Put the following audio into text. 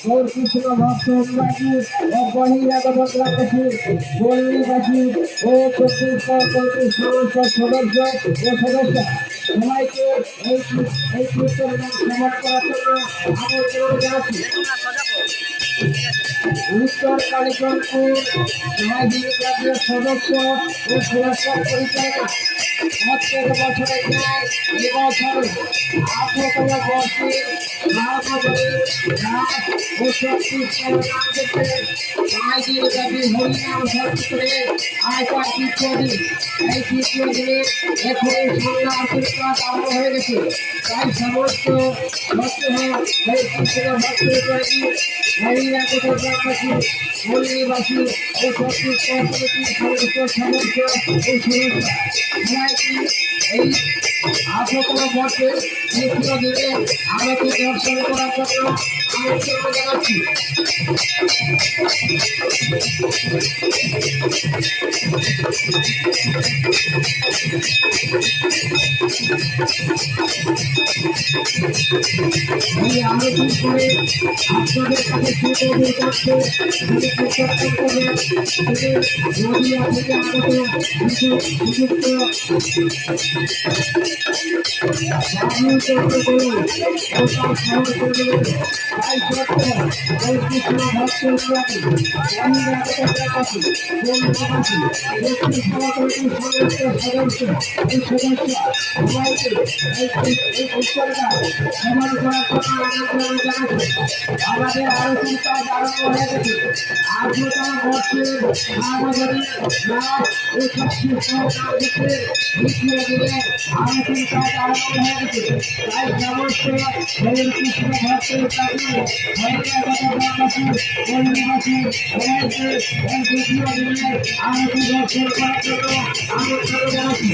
গৌরকৃষ্ণ ভক্তবাসী ও বহিরাগত গ্রামবাসী পল্লীবাসী ও ছত্তিশগড় কমিটির সমস্ত সদস্য ও সদস্য সবাইকে এই কীর্তন সমাজ করার জন্য আমন্ত্রণ জানাচ্ছি। উত্তর কালীগঞ্জপুর সমাজসেবী ক্লাবের সদস্য ও পুরস্কার পরিচালনা প্রত্যেক বছরের ন্যায় এবছর 18তম বর্ষে ভারতবর্ষের রাজ ও ছত্তিশগড় রাজ্যকে সমাজসেবী হরিনাম সংস্কৃতির আয়তার কীর্তনী এই কীর্তনের এখনই সন্ধ্যা আশীর্বাদ আরম্ভ হয়ে গেছে। তাই সমস্ত ভক্তগণ এই কীর্তনের ভক্তদের বহিরাগত গ্রামবাসী পল্লীবাসী ও ছত্তিশগড় কমিটির সমস্ত সদস্য ও সদস্য সবাইকে এই 18তম বর্ষে কীর্তনের আরতি দর্শন করার জন্য আমন্ত্রণ জানাচ্ছি। এই আরতি করে আপনাদের কাছে সুযোগের করছে নদিয়া থেকে আগত উপযুক্ত আমাদের আলোচনা কাজ আরম্ভ হয়ে গেছে। 18তম বর্ষের মহানগরী রাজ ও ছত্তিশগড় রাজ্যকে দ্বিতীয় দিনে আলোচনা কাজ আরম্ভ হয়ে গেছে। তাই সমস্ত কৃষ্ণ ভক্তের কাছে হরিনাগত গ্রামবাসী পল্লীবাসী সবাইকে এই দ্বিতীয় দিনে আলোচনা দর্শন করার জন্য আমন্ত্রণ জানাচ্ছি।